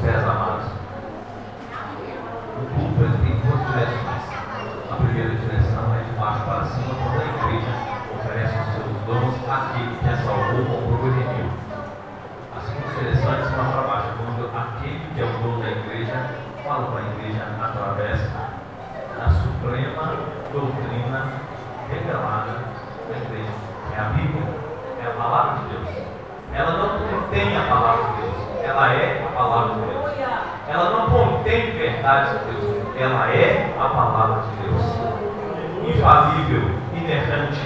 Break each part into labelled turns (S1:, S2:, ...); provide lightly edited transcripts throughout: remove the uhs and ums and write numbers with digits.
S1: pés amados. O culto ele tem duas direções. A primeira direção é de baixo para cima, quando a igreja oferece os seus dons àquele que é salvo, comprou e redimiu. A segunda direção é de cima para baixo, quando aquele que é o dono da igreja fala para a igreja através da suprema doutrina revelada da igreja. É a Bíblia, é a palavra de Deus. Ela não contém a palavra de Deus, ela é a palavra de Deus. Ela não contém verdade de Deus, ela é a palavra de Deus. Infalível, inerrante,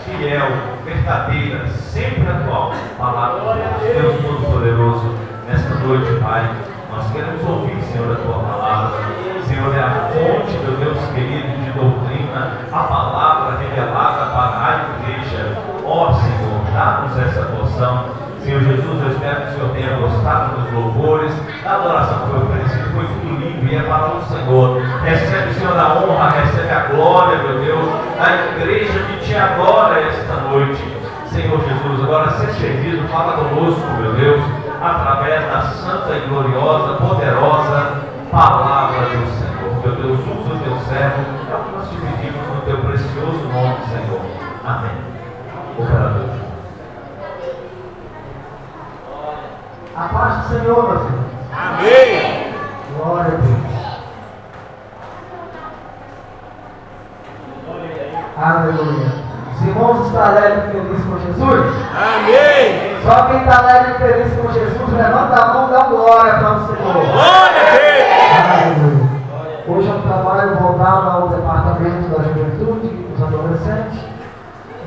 S1: fiel, verdadeira, sempre atual. Palavra de Deus Todo-Poderoso, nesta noite, Pai, nós queremos ouvir, Senhor, a Tua palavra. Senhor, é a fonte, meu Deus querido, de doutrina, a palavra revelada para a igreja. Ó Senhor, dá-nos essa porção. Senhor Jesus, eu espero que o Senhor tenha gostado dos louvores, da adoração que foi oferecida, foi tudo limpo e é para o Senhor. Recebe, Senhor, a honra, recebe a glória, meu Deus, da igreja que te adora esta noite. Senhor Jesus, agora ser servido, fala conosco, meu Deus, através da santa e gloriosa, poderosa palavra do Senhor. Meu Deus, usa o teu servo, é o que nós te pedimos no teu precioso nome, Senhor. Amém. Operador.
S2: A paz do Senhor, meus irmãos.
S3: Amém.
S2: Glória a Deus. Aleluia. Os irmãos estão alegres e felizes com Jesus?
S3: Amém.
S2: Só quem está alegre e feliz com Jesus, levanta a mão e dá glória para o Senhor.
S3: Glória a Deus.
S2: Aleluia. Hoje é um trabalho voltado ao departamento da juventude, dos adolescentes.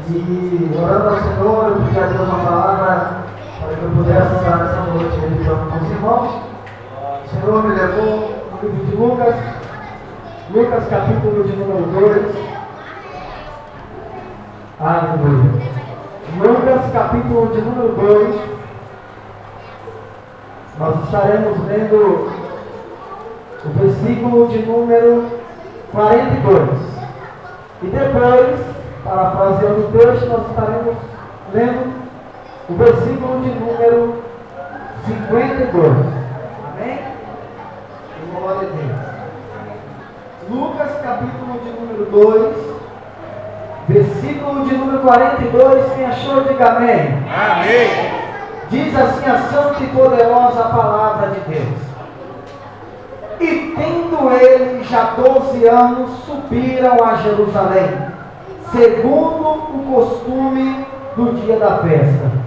S2: E orando ao Senhor, eu pedi a Deus uma palavra para que eu pudesse estar essa noite meditando com os irmãos. O Senhor me levou no livro de Lucas, Lucas capítulo de número 2. Aleluia. Lucas capítulo de número 2. Nós estaremos lendo o versículo de número 42. E depois, parafraseando o texto, nós estaremos lendo o versículo de número 52. Amém? Glória a Deus. Lucas capítulo de número 2, versículo de número 42. Quem achou, diga amém.
S3: Amém.
S2: Diz assim a santa e poderosa palavra de Deus: E tendo ele já 12 anos, subiram a Jerusalém, segundo o costume do dia da festa.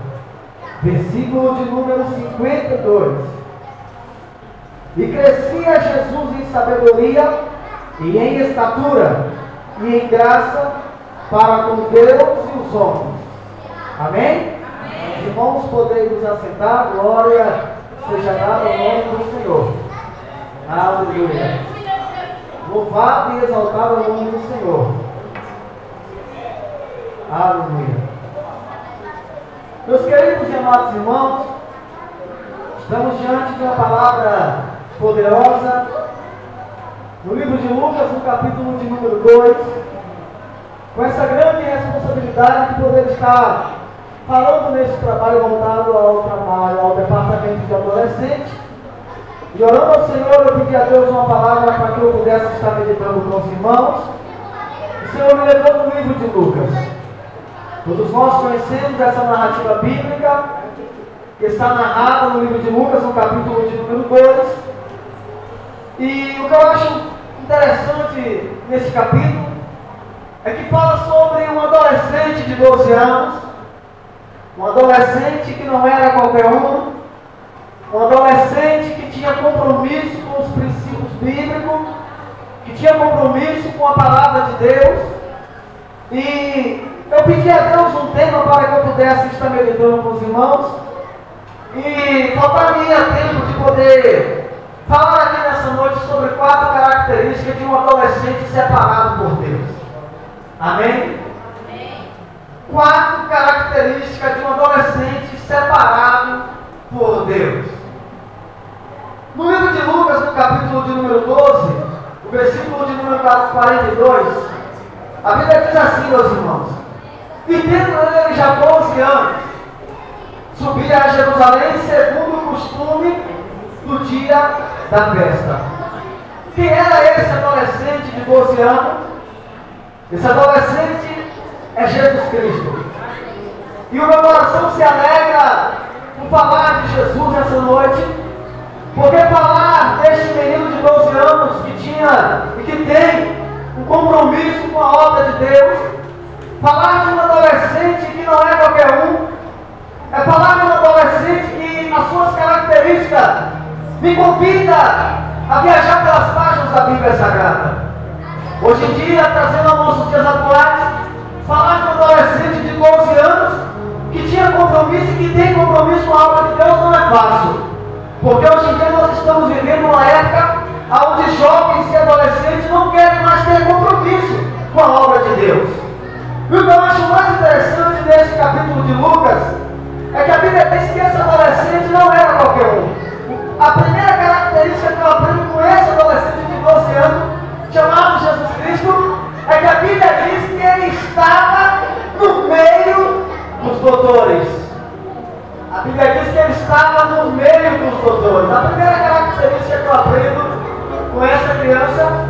S2: Versículo de número 52. E crescia Jesus em sabedoria e em estatura e em graça para com Deus e os homens. Amém? Amém. Irmãos, podemos assentar. Glória seja dada ao nome do Senhor. Aleluia. Louvado e exaltado ao nome do Senhor. Aleluia. Meus queridos e amados irmãos, estamos diante de uma palavra poderosa no livro de Lucas, no capítulo de número 2, com essa grande responsabilidade de poder estar falando nesse trabalho voltado ao departamento de adolescentes. E orando ao Senhor, eu pedi a Deus uma palavra para que eu pudesse estar meditando com os irmãos. O Senhor me levou no livro de Lucas. Todos nós conhecemos essa narrativa bíblica que está narrada no livro de Lucas, no capítulo de número 2. E o que eu acho interessante nesse capítulo é que fala sobre um adolescente de 12 anos, um adolescente que não era qualquer um adolescente que tinha compromisso com os princípios bíblicos, que tinha compromisso com a palavra de Deus. E eu pedi a Deus um tema para que eu pudesse estar meditando com os irmãos, e faltaria tempo de poder falar aqui nessa noite sobre 4 características de um adolescente separado por Deus. Amém? 4 características de um adolescente separado por Deus. No livro de Lucas, no capítulo de número 12, o versículo de número 42, a Bíblia diz assim, meus irmãos: E tendo ele já 12 anos, subia a Jerusalém segundo o costume do dia da festa. Quem era esse adolescente de 12 anos? Esse adolescente é Jesus Cristo. E o meu coração se alegra por falar de Jesus essa noite, porque falar deste menino de 12 anos que tinha e que tem um compromisso com a obra de Deus, falar de um adolescente que não é qualquer um, é falar de um adolescente que as suas características me convida a viajar pelas páginas da Bíblia Sagrada. Hoje em dia, trazendo aos nossos dias atuais, falar de um adolescente de 12 anos que tinha compromisso e que tem compromisso com a obra de Deus não é fácil. Porque hoje em dia nós estamos vivendo uma época onde jovens e adolescentes não querem mais ter compromisso com a obra de Deus. E o que eu acho mais interessante nesse capítulo de Lucas é que a Bíblia diz que esse adolescente não era qualquer um. A primeira característica que eu aprendo com esse adolescente de 12 anos, chamado Jesus Cristo, é que a Bíblia diz que ele estava no meio dos doutores. A Bíblia diz que ele estava no meio dos doutores. A primeira característica que eu aprendo com essa criança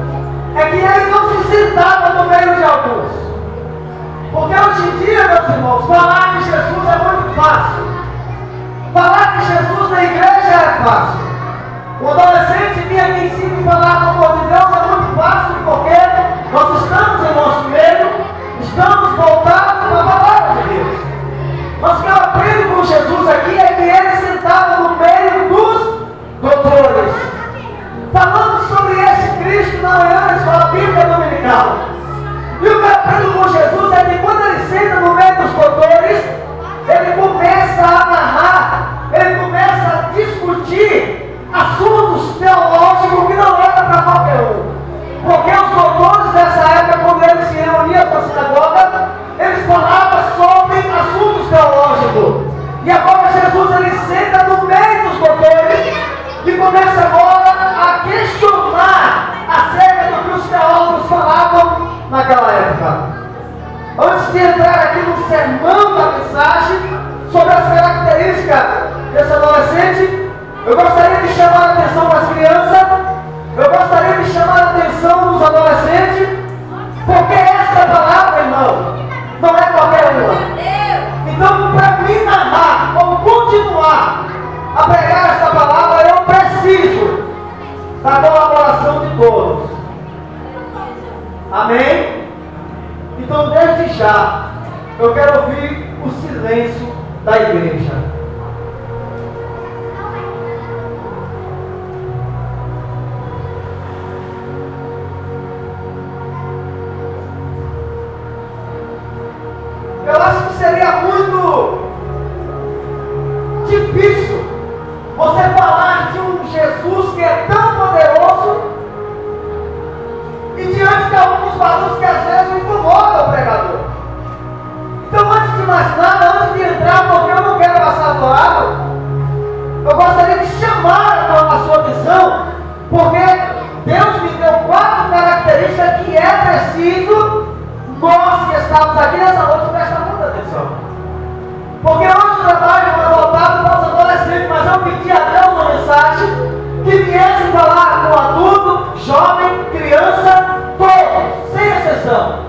S2: é que ele não se sentava no meio de alguns. Porque hoje em dia, meus irmãos, falar de Jesus é muito fácil. Falar de Jesus na igreja é fácil. O adolescente vir aqui em cima e falar do amor de Deus é muito fácil, porque nós estamos em nosso meio, estamos voltados para a palavra de Deus. Mas o que eu aprendo com Jesus aqui é que ele sentava no meio dos doutores, falando sobre esse Cristo na manhã da escola bíblica dominical. E o que eu aprendo com Jesus é que quando ele senta no meio dos doutores, ele começa a narrar, ele começa a discutir assuntos teológicos que não era para qualquer um. Porque os doutores dessa época, quando eles se reuniam para a sinagoga, eles falavam sobre assuntos teológicos. E agora Jesus ele senta no meio dos doutores e começa agora a questionar acerca do que os teólogos falavam naquela época. Antes de entrar aqui no sermão da mensagem sobre as características desse adolescente, eu gostaria de chamar a atenção das crianças, eu gostaria de chamar a atenção dos adolescentes, porque essa palavra, irmão, não é qualquer uma. Então, para mim narrar ou continuar a pregar essa palavra, eu preciso da colaboração de todos. Amém? Então, desde já, eu quero ouvir o silêncio da igreja. Eu acho que seria muito difícil você falar de um Jesus que é tão poderoso e diante de alguns valores que às vezes incomodam o pregador. Então, antes de mais nada, antes de entrar, porque eu não quero passar do lado, eu gostaria de chamar a sua atenção, porque Deus me deu 4 características que é preciso nós que estamos aqui nessa noite prestar muita atenção. Porque hoje o trabalho é voltado para os adolescentes, mas eu pedi a Deus uma mensagem que viesse falar com adulto, jovem, criança, todos, sem exceção.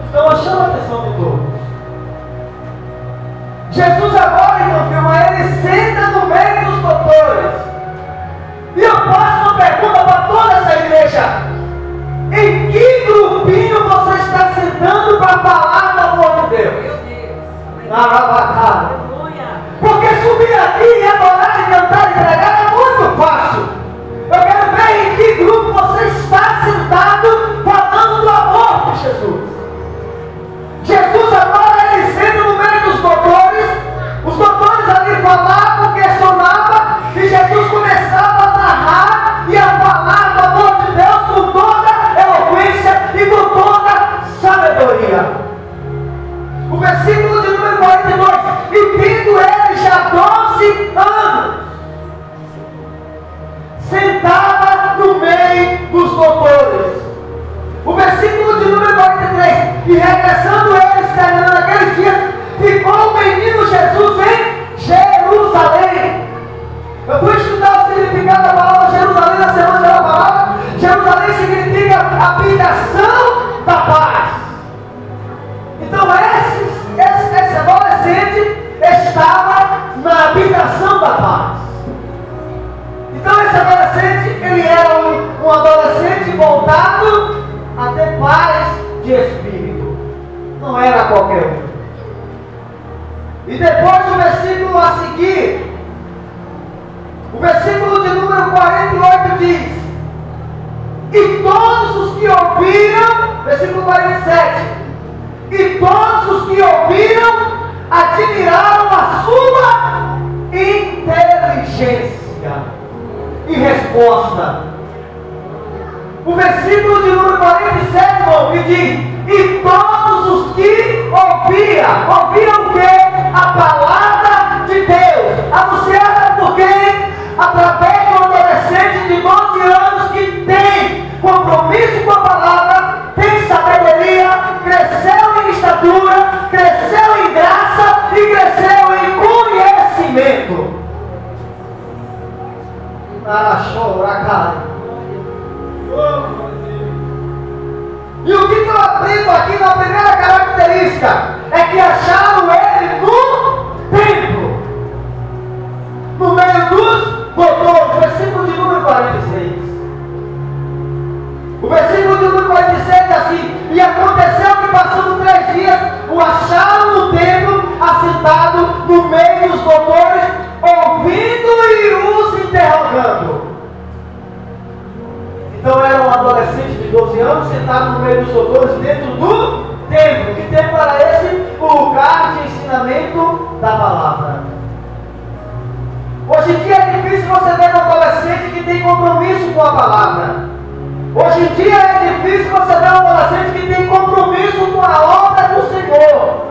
S2: Então eu chamo a atenção de todos. Jesus agora, irmão, filma, ele senta no meio dos doutores. E eu faço uma pergunta para toda essa igreja. Em que grupinho você está sentando para falar do amor de Deus? Meu Deus. Na Rabacada. Porque subir aqui e adorar e cantar e pregar é muito fácil. Eu quero ver em que grupo você está sentado falando do amor de Jesus. Jesus agora ele senta no meio dos doutores. Os doutores ali falavam administração da paz. Então esse adolescente, ele era um adolescente voltado a ter paz de espírito. Não era qualquer um. E depois o versículo a seguir, o versículo de número 48 diz: e todos os que ouviram, versículo 47, e todos os que ouviram admiraram a sua inteligência e resposta. O versículo de número 47, irmão, me diz: e todos os que ouviram o quê? A palavra de Deus, anunciada por quem? Através de um adolescente de 12 anos que tem compromisso com a palavra, tem sabedoria, cresceu em estatura, cresceu em graça e cresceu em conhecimento. E o que eu aprendo aqui na primeira característica é que acharam ele no templo, no meio dos doutores. Versículo de número 46. O versículo de número 46 é assim: e aconteceu que passando 3 dias o acharam no templo, assentado no meio dos doutores, ouvindo e os interrogando. Então era um adolescente de 12 anos sentado no meio dos doutores dentro do templo. Que templo era esse? O lugar de ensinamento da palavra. Hoje em dia é difícil você ver um adolescente que tem compromisso com a palavra. Hoje em dia é difícil você ver um adolescente que tem compromisso com a obra do Senhor.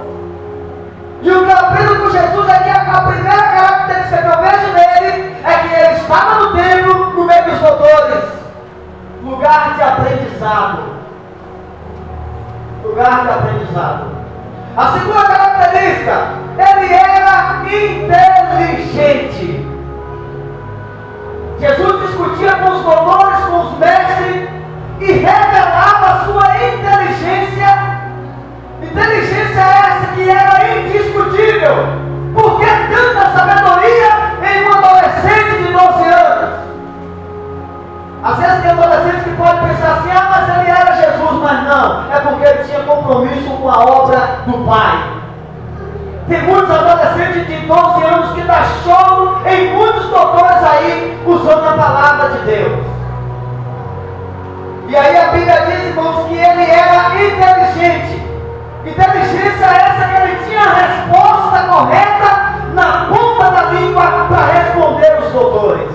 S2: E o que eu aprendo com Jesus é que a primeira característica que eu vejo nele é que ele estava no templo, no meio dos doutores. Lugar de aprendizado. Lugar de aprendizado. A segunda característica, ele era inteligente. Jesus discutia com os doutores, com os mestres, e revelava a sua inteligência. Inteligência essa que era indiscutível. Por que tanta sabedoria em um adolescente de 12 anos? Às vezes tem adolescente que pode pensar assim: ah, mas ele era Jesus. Mas não, é porque ele tinha compromisso com a obra do Pai. Tem muitos adolescentes de 12 anos que dá choro em muitos doutores aí, usando a palavra de Deus. E aí a Bíblia diz, irmãos, que ele era inteligente. Inteligência essa que ele tinha a resposta correta na ponta da língua para responder os doutores.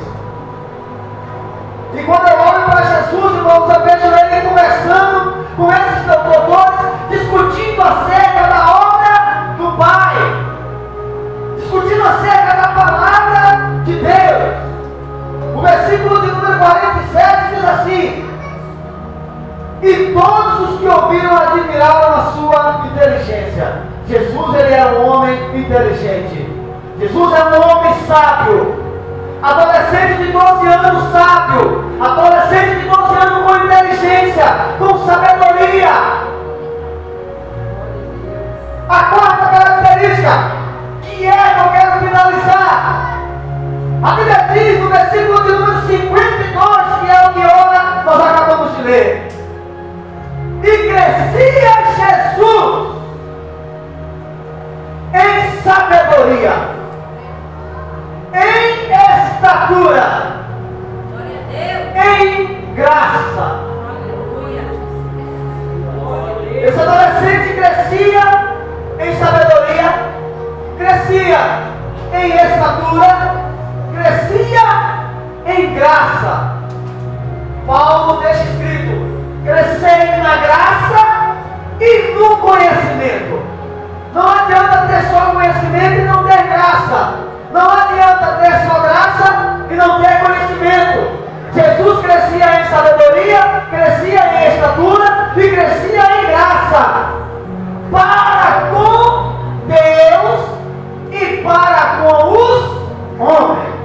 S2: E quando eu olho para Jesus, irmãos, eu vejo ele conversando com esses doutores, discutindo acerca da obra do Pai, discutindo acerca da palavra de Deus. O versículo de número 47 diz assim: e todos os que ouviram admiraram a sua inteligência. Jesus, ele era um homem inteligente. Jesus era um homem sábio. Adolescente de 12 anos sábio. Adolescente de 12 anos com inteligência, com sabedoria. A quarta característica, que é que eu quero finalizar. A Bíblia diz no versículo de número 52, que é o que ora, nós acabamos de ler. E crescia Jesus em sabedoria, em estatura, em graça. Esse adolescente crescia em sabedoria, crescia em estatura, crescia em graça. Paulo deixa escrito: crescei na graça e no conhecimento. Não adianta ter só conhecimento e não ter graça. Não adianta ter só graça e não ter conhecimento. Jesus crescia em sabedoria, crescia em estatura e crescia em graça, para com Deus e para com os homens.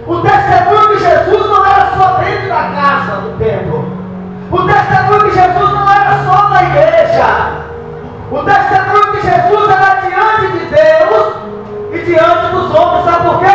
S2: O testemunho de Jesus não era só dentro da casa, do templo. O testemunho de Jesus não era só na igreja. O testemunho de Jesus era diante de Deus e diante dos homens. Sabe por quê?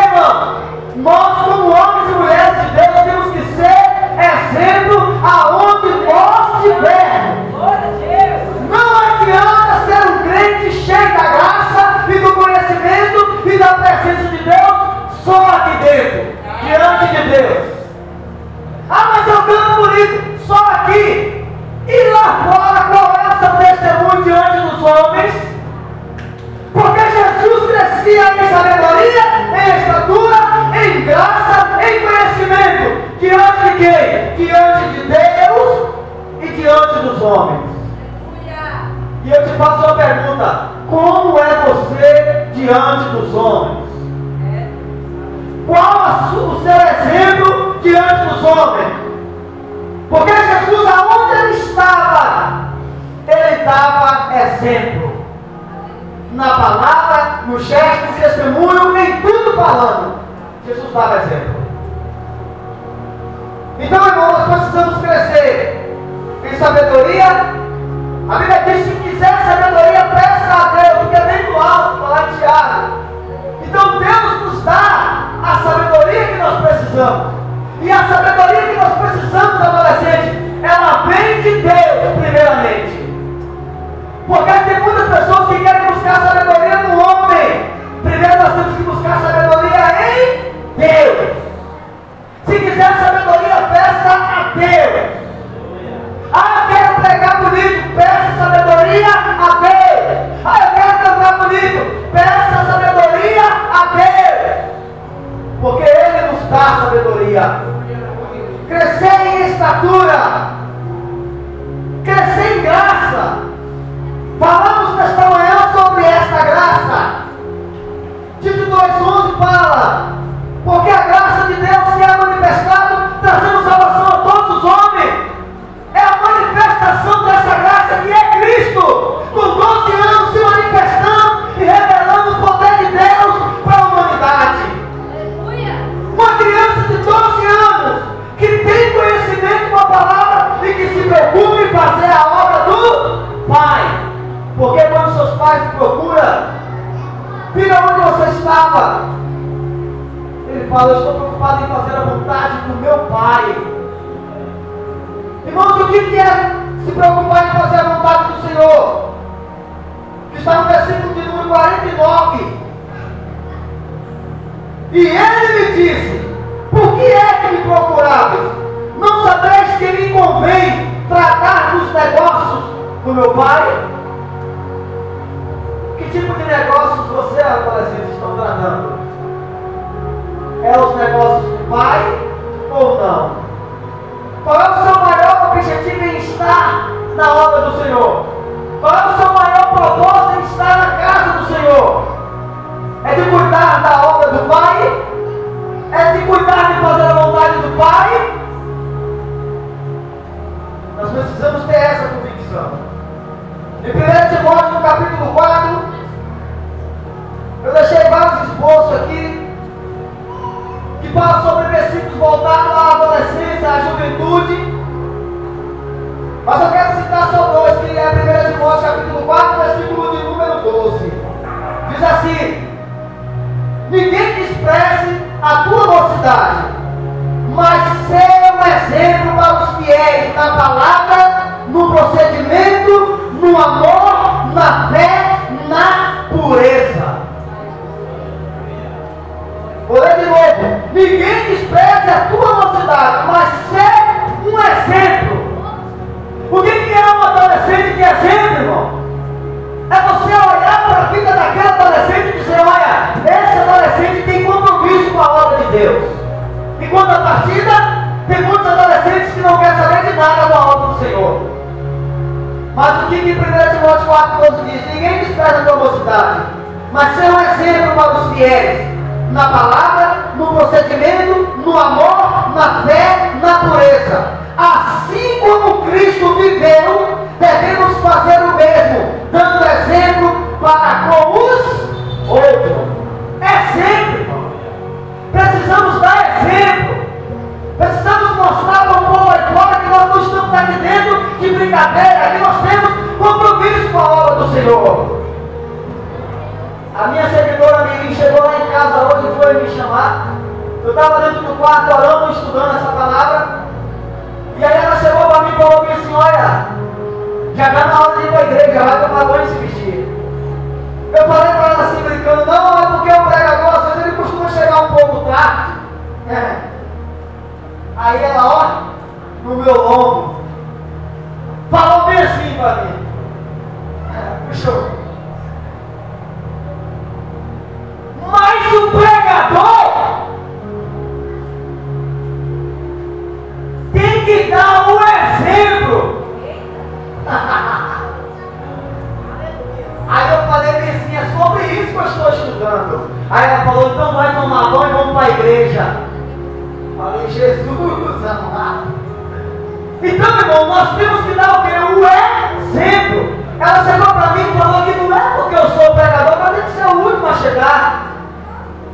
S2: pergunta: como é você diante dos homens? Qual o seu exemplo diante dos homens? Porque Jesus, aonde ele estava exemplo. Na palavra, no gesto, no testemunho, em tudo falando. Jesus dava exemplo. Então, irmãos, nós precisamos crescer em sabedoria. A Bíblia diz: se quiser sabedoria, peça a Deus, porque é bem do alto, falar em Tiago. Então Deus nos dá a sabedoria que nós precisamos. E a sabedoria que nós precisamos, adolescente, ela vem de Deus, primeiramente. Porque tem muitas pessoas que querem buscar sabedoria no homem. Primeiro nós temos que buscar sabedoria em Deus. Se quiser sabedoria, peça a Deus. Ah, eu quero pregar bonito, peça sabedoria a Deus. Ah, eu quero cantar bonito, peça sabedoria a Deus. Porque Ele nos dá sabedoria. Crescer em estatura, crescer em graça. Falamos nesta manhã sobre esta graça. Tito 2,11 fala: porque a graça de Deus se é manifestada, trazendo salvação a todos os homens. É a manifestação dessa graça que é Cristo, com 12 anos se manifestando e revelando o poder de Deus para a humanidade. Uma criança de 12 anos que tem conhecimento com a palavra e que se preocupa em fazer a obra do Pai. Porque quando seus pais te procuram, filho, onde você estava? Ele fala: eu estou preocupado em fazer a vontade do meu Pai. Irmãos, o que é se preocupar em fazer a vontade do Senhor? Que está no versículo de número 49. E Ele me disse: por que é que me procuráveis? Não sabeis que me convém tratar dos negócios do meu Pai? Que tipo de negócios você, adolescente, estão tratando? É os negócios do Pai ou não? Qual é o seu maior objetivo em estar na obra do Senhor? Qual é o seu maior propósito em estar na casa do Senhor? É de cuidar da obra do Pai? É de cuidar de fazer a vontade do Pai? Nós precisamos ter essa convicção. Em 1 Timóteo, no capítulo 4, eu deixei vários esboços aqui que falam sobre versículos voltados à adolescência, à juventude. Mas eu quero citar só dois, que é 1 Timóteo, capítulo 4, versículo de número 12. Diz assim: ninguém despreze a tua mocidade, mas seja um exemplo para os fiéis na palavra, no procedimento, no amor, na fé, na pureza. Vou ler de novo: ninguém despreze a tua mocidade, mas seja um exemplo. O que é um adolescente de exemplo, irmão? É você olhar para a vida daquele adolescente e dizer: olha, esse adolescente tem compromisso com a obra de Deus. E quando a partida, tem muitos adolescentes que não querem saber de nada da obra do Senhor. Mas o que 1 Timóteo 4,12 diz? Ninguém despreza a tua mocidade, mas seja um exemplo para os fiéis na palavra, no procedimento, no amor, na fé, na pureza. Assim como Cristo viveu, devemos fazer o mesmo, dando exemplo para com os outros. Exemplo, irmão. Precisamos dar exemplo. Precisamos mostrar para o povo aí fora que nós não estamos aqui dentro de brincadeira, que nós temos compromisso com a obra do Senhor. A minha seguidora Mirim chegou lá em casa hoje e foi me chamar. Eu estava dentro do quarto orando, estudando essa palavra. E aí ela chegou para mim e falou assim: olha, já está na hora de ir para a igreja, vai tomar banho e se vestir. Eu falei para ela assim, brincando: não, é porque o pregador, às vezes ele costuma chegar um pouco tarde. Aí ela, ó, no meu lombo, falou bem assim para mim. Puxou. Mas o pregador tem que dar um exemplo. Aí eu igreja. Falei, Jesus amado. Então, irmão, nós temos que dar o quê? O exemplo. Ela chegou para mim e falou que não é porque eu sou pregador, mas tem que ser o último a chegar.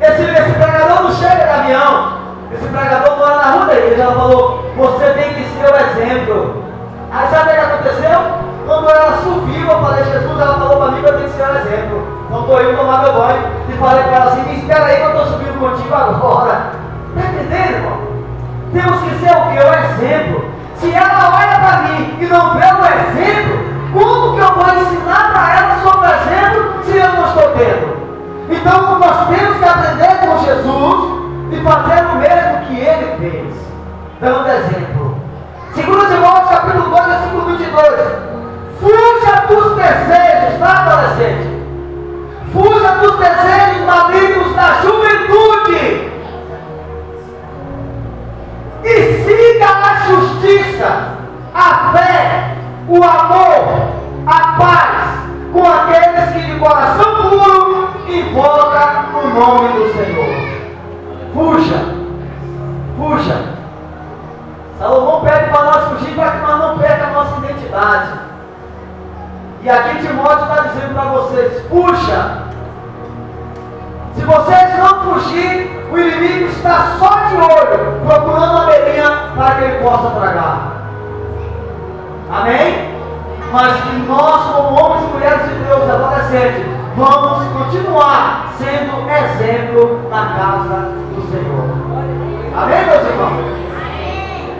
S2: Esse pregador não chega de avião. Esse pregador mora na rua da igreja. Ela falou, você tem que ser o exemplo. Aí sabe o que aconteceu? Quando ela subiu, eu falei, Jesus, ela falou para mim que eu tenho que ser o exemplo. Então estou indo tomar meu banho. E falei para ela assim, me espera aí que eu estou subindo contigo agora. Está entendendo, irmão? Temos que ser o quê? O exemplo. Se ela olha para mim e não vê o exemplo, como que eu vou ensinar para ela sobre o exemplo se eu não estou tendo? Então nós temos que aprender com Jesus e fazer o mesmo que ele fez, dando exemplo. 2 Timóteo capítulo 2, versículo 22. Fuja dos desejos, tá, adolescente? Fuja dos desejos malignos da juventude e siga a justiça, a fé, o amor, a paz com aqueles que de coração puro invocam o nome do Senhor. Fuja, fuja. Salomão pede para nós fugir para que nós não percamos a nossa identidade. E aqui Timóteo está dizendo para vocês, fuja. Se vocês não fugir, o inimigo está só de olho, procurando uma beirinha para que ele possa tragar. Amém? Mas que nós, como homens e mulheres de Deus, adolescentes, vamos continuar sendo exemplo na casa do Senhor. Amém, meus irmãos?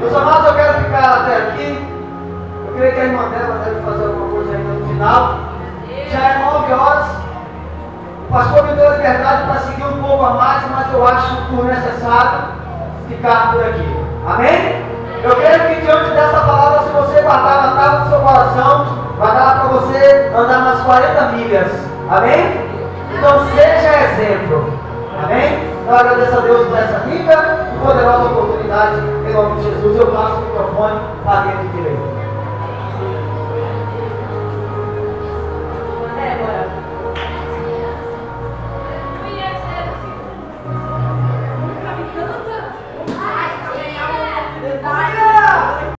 S2: Meus amados, eu quero ficar até aqui. Eu creio que a irmã dela deve fazer alguma coisa ainda no final. Já é 9 horas. O pastor me deu a liberdade para seguir um pouco a mais, mas eu acho por necessário ficar por aqui. Amém? Eu creio que diante dessa palavra, se você guardar na tábua do seu coração, vai dar para você andar umas 40 milhas. Amém? Então seja exemplo. Amém? Eu agradeço a Deus por essa rica e poderosa oportunidade. Em nome de Jesus, eu passo o microfone para quem que direito.